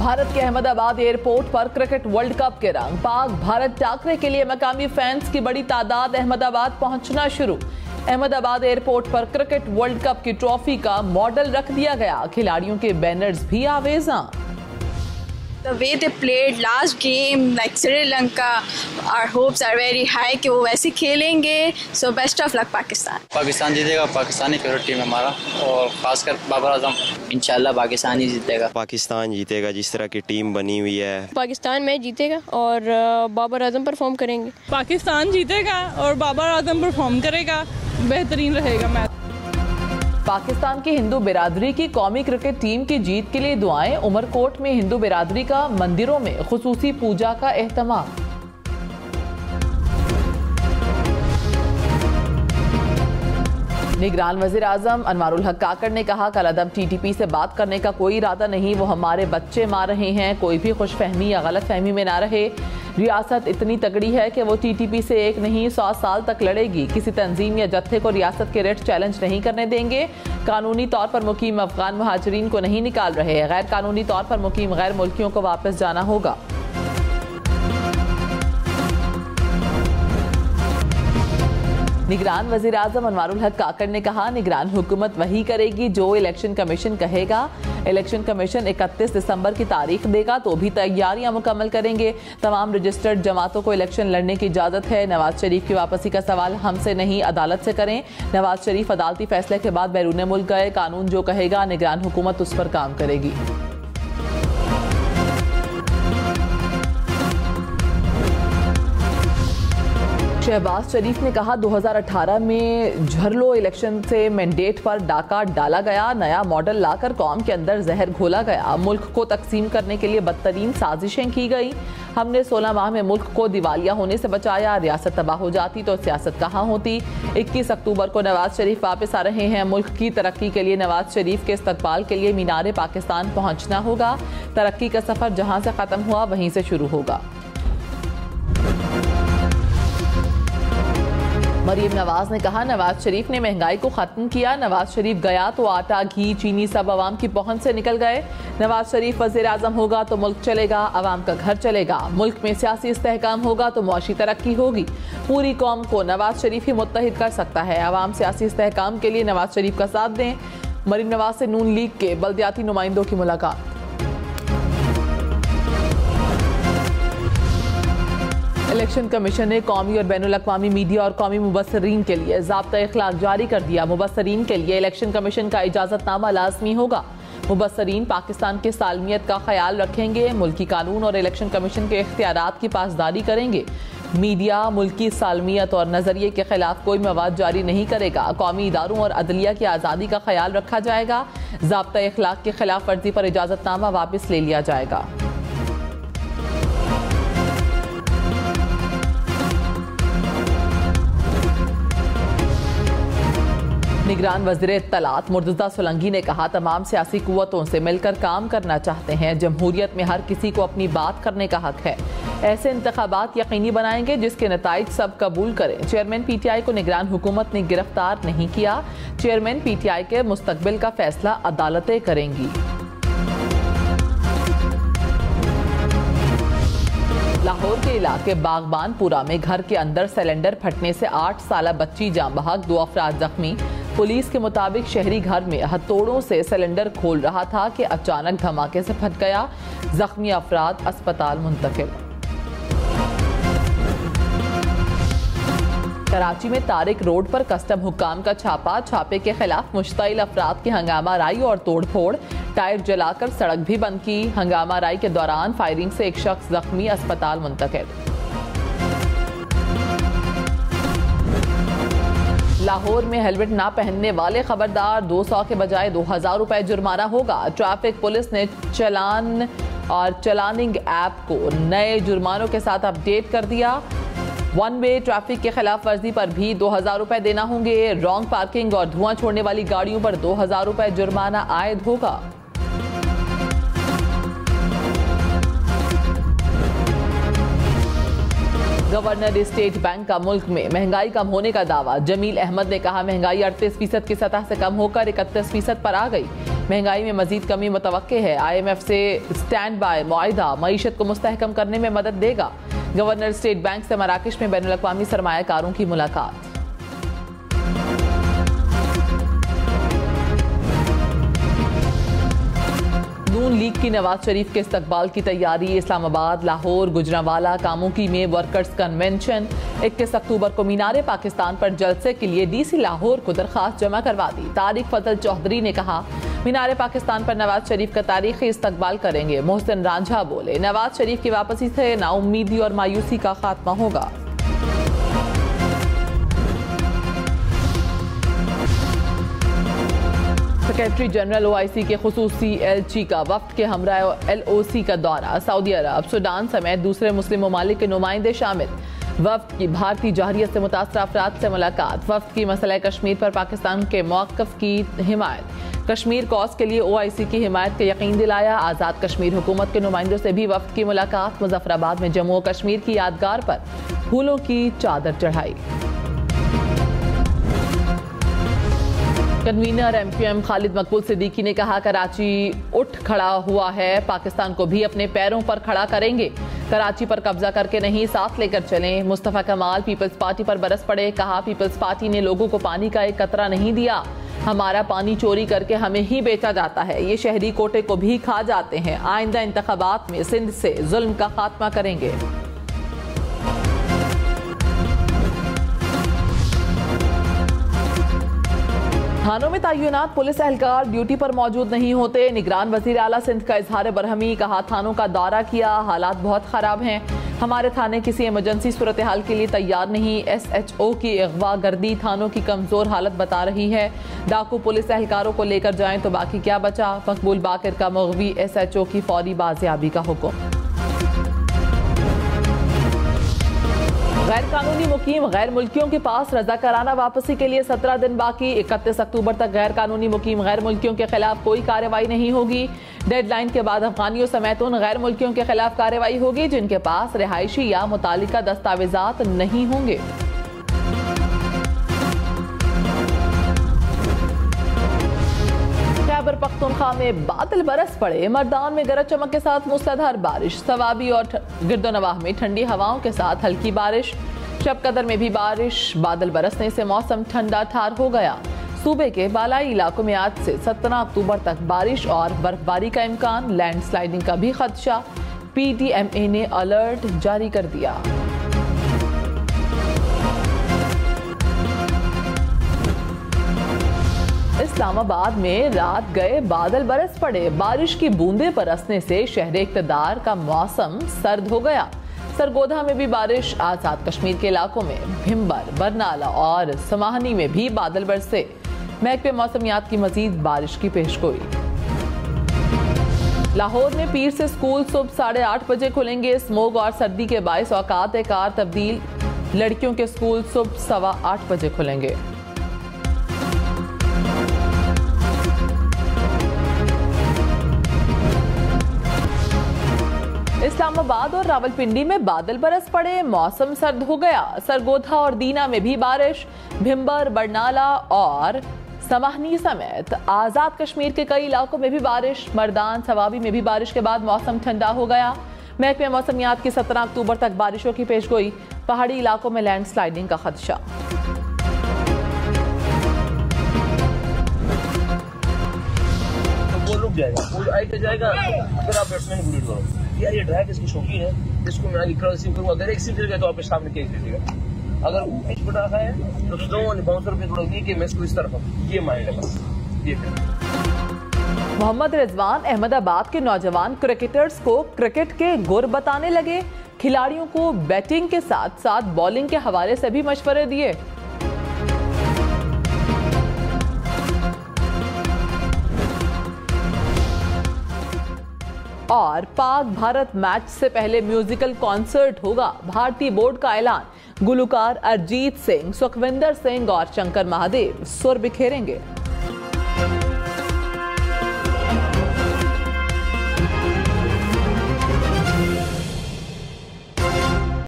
भारत के अहमदाबाद एयरपोर्ट पर cricket world cup के रंग। पाक भारत टाकरे के लिए मकामी फैंस की बड़ी तादाद अहमदाबाद पहुंचना शुरू। अहमदाबाद एयरपोर्ट पर क्रिकेट वर्ल्ड कप की ट्रॉफी का मॉडल रख दिया गया। खिलाड़ियों के बैनर्स भी आवेजा। The way they played last game, like Sri-Lanka, our hopes are very high कि वो वैसे खेलेंगे. So best of luck Pakistan. Pakistan जीतेगा, पाकिस्तानी फेवरेट टीम है हमारा और खासकर बाबर आजम. इंशाल्लाह पाकिस्तान ही जीतेगा. पाकिस्तान जीतेगा, जिस तरह की टीम बनी हुई है. पाकिस्तान मैच जीतेगा और बाबर आजम परफॉर्म करेंगे. पाकिस्तान जीतेगा और बाबर आजम परफॉर्म करेगा. बेहतरीन रहेगा मैच. पाकिस्तान की हिंदू बिरादरी की कौमी क्रिकेट टीम की जीत के लिए दुआएं। उमरकोट में हिंदू बिरादरी का मंदिरों में खुसूसी पूजा का एहतमाम। निगरान वज़ीर आज़म अनवारुल हक काकड़ ने कहा, कल अदम टीटीपी से बात करने का कोई इरादा नहीं, वो हमारे बच्चे मार रहे हैं, कोई भी खुशफहमी या गलत फहमी में ना रहे। रियासत इतनी तगड़ी है कि वो टीटीपी से एक नहीं 100 साल तक लड़ेगी। किसी तंजीम या जत्थे को रियासत के रेट चैलेंज नहीं करने देंगे। कानूनी तौर पर मुकीम अफगान मुहाजिरीन को नहीं निकाल रहे, गैर कानूनी तौर पर मुकीम गैर मुल्कियों को वापस जाना होगा। निगरान वज़ीर आज़म अनवारुल हक काकड़ ने कहा, निगरान हुकूमत वही करेगी जो इलेक्शन कमीशन कहेगा। इलेक्शन कमीशन 31 दिसंबर की तारीख देगा तो भी तैयारियां मुकम्मल करेंगे। तमाम रजिस्टर्ड जमातों को इलेक्शन लड़ने की इजाज़त है। नवाज शरीफ की वापसी का सवाल हमसे नहीं, अदालत से करें। नवाज शरीफ अदालती फैसले के बाद बैरून मुल्क गए, कानून जो कहेगा निगरान हुकूमत उस पर काम करेगी। शहबाज शरीफ ने कहा, 2018 में झरलो इलेक्शन से मैंडेट पर डाका डाला गया, नया मॉडल लाकर कौम के अंदर जहर घोला गया, मुल्क को तकसीम करने के लिए बदतरीन साजिशें की गई। हमने 16 माह में मुल्क को दिवालिया होने से बचाया। रियासत तबाह हो जाती तो सियासत कहाँ होती। 21 अक्टूबर को नवाज शरीफ वापस आ रहे हैं। मुल्क की तरक्की के लिए नवाज शरीफ के इस्तकबाल के लिए मीनार पाकिस्तान पहुंचना होगा। तरक्की का सफर जहां से खत्म हुआ वहीं से शुरू होगा। मरीम नवाज ने कहा, नवाज शरीफ ने महंगाई को खत्म किया। नवाज शरीफ गया तो आटा घी चीनी सब आवाम की पहुंच से निकल गए। नवाज शरीफ वज़ीर आज़म होगा तो मुल्क चलेगा, आवाम का घर चलेगा। मुल्क में सियासी इस्तेहकाम होगा तो मुआशी तरक्की होगी। पूरी कौम को नवाज शरीफ ही मुत्तहिद कर सकता है। आवाम सियासी इस्तेहकाम के लिए नवाज शरीफ का साथ दें। मरीम नवाज से नून लीग के बल्दियाती नुमाइंदों की मुलाकात। इलेक्शन कमीशन ने कौमी और बैनुल अक़वामी मीडिया और कौमी मुबस्सरीन के लिए ज़ाब्ता इख़लाक़ जारी कर दिया। मुबस्सरीन के लिए इलेक्शन कमीशन का इजाज़तनामा लाज़मी होगा। मुबस्सरीन पाकिस्तान की सालमियत का ख्याल रखेंगे, मुल्की कानून और इलेक्शन कमीशन के इख्तियारात की पासदारी करेंगे। मीडिया मुल्की सालमियत और नज़रिए के खिलाफ कोई मवाद जारी नहीं करेगा। कौमी इदारों और अदलिया की आज़ादी का ख्याल रखा जाएगा। ज़ाब्ता इख़लाक़ की खिलाफ वर्जी पर इजाज़तनामा वापस ले लिया जाएगा। निगरान वज़ीर इत्तलात मुर्तज़ा सोलंकी ने कहा, तमाम सियासी कुव्वतों से मिलकर काम करना चाहते हैं। जमहूरियत में हर किसी को अपनी बात करने का हक है। ऐसे इंतखाबात यकीनी बनाएंगे जिसके नताइज सब कबूल करें। चेयरमैन पीटीआई को निगरान हुकूमत ने गिरफ्तार नहीं किया। चेयरमैन पीटीआई के मुस्तकबिल का फैसला अदालतें करेंगी। लाहौर के इलाके बागबानपुरा में घर के अंदर सिलेंडर फटने से 8 साला बच्ची जान बहक, 2 अफराद जख्मी। पुलिस के मुताबिक शहरी घर में हथौड़ों से सिलेंडर खोल रहा था कि अचानक धमाके से फट गया। जख्मी अफराद अस्पताल मुंतकिल। कराची में तारिक रोड पर कस्टम हुक्काम का छापा। छापे के खिलाफ मुश्तइल अफराद की हंगामा राई और तोड़फोड़। टायर जलाकर सड़क भी बंद की। हंगामा राई के दौरान फायरिंग से एक शख्स जख्मी, अस्पताल मुंतकिल। लाहौर में हेलमेट ना पहनने वाले खबरदार, 200 के बजाय 2000 रुपए जुर्माना होगा। ट्रैफिक पुलिस ने चलान और चलानिंग ऐप को नए जुर्मानों के साथ अपडेट कर दिया। वन वे ट्रैफिक के खिलाफ वर्जी पर भी 2000 रुपए देना होंगे। रॉन्ग पार्किंग और धुआं छोड़ने वाली गाड़ियों पर 2000 रुपए जुर्माना आयद होगा। गवर्नर स्टेट बैंक का मुल्क में महंगाई कम होने का दावा। जमील अहमद ने कहा महंगाई 38% की सतह से कम होकर 31% पर आ गई। महंगाई में मजीद कमी मुतवक्के है। IMF से स्टैंड बाय मुआहिदा मईशत को मुस्तहकम करने में मदद देगा। गवर्नर स्टेट बैंक से मराकश में बैनुल अक़वामी सरमायाकारों की मुलाकात। नून लीग की नवाज शरीफ के इस्तकबाल की तैयारी। इस्लामाबाद, लाहौर, गुजरांवाला, कामुकी में वर्कर्स कन्वेंशन। 21 अक्टूबर को मीनार पाकिस्तान पर जलसे के लिए DC लाहौर को दरखास्त जमा करवा दी। तारिक फजल चौधरी ने कहा मीनार पाकिस्तान पर नवाज शरीफ का तारीखी इस्तकबाल करेंगे। मोहसिन रांझा बोले नवाज शरीफ की वापसी से नाउम्मीदी और मायूसी का खात्मा होगा। सेक्रेटरी जनरल OIC के खुसूसी एलची का वफ्द के हमरा LOC का दौरा। सऊदी अरब, सूडान समेत दूसरे मुस्लिम ममालिक के नुमाइंदे शामिल। वफ्द की भारतीय जहरियत से मुतासर अफराद से मुलाकात। वफ्द की मसला कश्मीर पर पाकिस्तान के मौक़िफ़ की हिमायत। कश्मीर कॉज के लिए OIC की हिमायत का यकीन दिलाया। आज़ाद कश्मीर हुकूमत के नुमाइंदों से भी वफ्द की मुलाकात। मुजफ्फराबाद में जम्मू और कश्मीर की यादगार पर फूलों की चादर चढ़ाई। कन्वीनर MQM खालिद मकबूल सिद्दीकी ने कहा कराची उठ खड़ा हुआ है, पाकिस्तान को भी अपने पैरों पर खड़ा करेंगे। कराची पर कब्जा करके नहीं, साथ लेकर चलें। मुस्तफा कमाल पीपल्स पार्टी पर बरस पड़े। कहा पीपल्स पार्टी ने लोगों को पानी का एक कतरा नहीं दिया। हमारा पानी चोरी करके हमें ही बेचा जाता है। ये शहरी कोटे को भी खा जाते हैं। आइंदा इंतखाबात में सिंध से जुल्म का खात्मा करेंगे। थानों में तैनात पुलिस एहलकार ड्यूटी पर मौजूद नहीं होते। निगरान वजीर आला सिंध का इजहार बरहमी। कहा थानों का दौरा किया, हालात बहुत खराब हैं। हमारे थाने किसी इमरजेंसी सूरत हाल के लिए तैयार नहीं। SHO की अगवा गर्दी थानों की कमजोर हालत बता रही है। डाकू पुलिस एहलकारों को लेकर जाएं तो बाकी क्या बचा। मकबूल बाकिर का मुग़वी SHO की फौरी बाजियाबी का हुक्म। गैर कानूनी मुकीम गैर मुल्कियों के पास रजाकाराना वापसी के लिए 17 दिन बाकी। 31 अक्टूबर तक गैर कानूनी मुकीम गैर मुल्कियों के खिलाफ कोई कार्रवाई नहीं होगी। डेडलाइन के बाद अफगानियों समेत उन गैर मुल्कियों के खिलाफ कार्रवाई होगी जिनके पास रिहायशी या मुतालिका दस्तावेजात नहीं होंगे। खैबर पख्तूनख्वा में बादल बरस पड़े। मर्दान में गरज चमक के साथ मूसलाधार बारिश। सवाबी और गिरदोनवाह में ठंडी हवाओं के साथ हल्की बारिश। शब कदर में भी बारिश। बादल बरसने से मौसम ठंडा ठार हो गया। सूबे के बालाई इलाकों में आज से 17 अक्टूबर तक बारिश और बर्फबारी का इम्कान। लैंडस्लाइडिंग का भी खदशा। PDMA ने अलर्ट जारी कर दिया। इस्लामाबाद में रात गए बादल बरस पड़े। बारिश की बूंदें बरसने से शहर इक़्तिदार का मौसम सर्द हो गया। सरगोधा में भी बारिश। आज़ाद कश्मीर के इलाकों में भिम्बर, बरनाला और समाहनी में भी बादल बरसे। महकमे मौसमियात की मजीद बारिश की पेशगोई। लाहौर में पीर से स्कूल सुबह 8:30 बजे खुलेंगे। स्मोग और सर्दी के बायस औकात कार तब्दील। लड़कियों के स्कूल सुबह 8:15 बजे खुलेंगे। इस्लामाबाद और रावलपिंडी में बादल बरस पड़े। मौसम सर्द हो गया। सरगोधा और दीना में भी बारिश। भिम्बर, बरनाला और समाहनी समेत आज़ाद कश्मीर के कई इलाकों में भी बारिश। मर्दान, सवाबी में भी बारिश के बाद मौसम ठंडा हो गया। महकमे मौसमियात की 17 अक्टूबर तक बारिशों की पेशगोई। पहाड़ी इलाकों में लैंडस्लाइडिंग का खदशा। वो रुक जाएगा, वो आगे जाएगा, फिर आप बैट्समैन को रीड करो यार ये ड्राइव इसकी शौकीन है, इसको मैं आगे क्रॉस रिसीव करूंगा, अगर एक सीट गया तो आपके सामने कैच दीजिएगा। अगर वो पिच बटा है तो स्लो और बाउंसर पे थोड़ा नहीं कि मैं इसको इस तरफ, ये माइंड है बस ये। मोहम्मद रिजवान अहमदाबाद के नौजवान क्रिकेटर्स को क्रिकेट के गुर बताने लगे। खिलाड़ियों को बैटिंग के साथ साथ बॉलिंग के हवाले से भी मशवरे दिए। और पाक भारत मैच से पहले म्यूजिकल कॉन्सर्ट होगा। भारतीय बोर्ड का ऐलान। गुलकार अरिजीत सिंह, सुखविंदर सिंह और शंकर महादेव सुर बिखेरेंगे।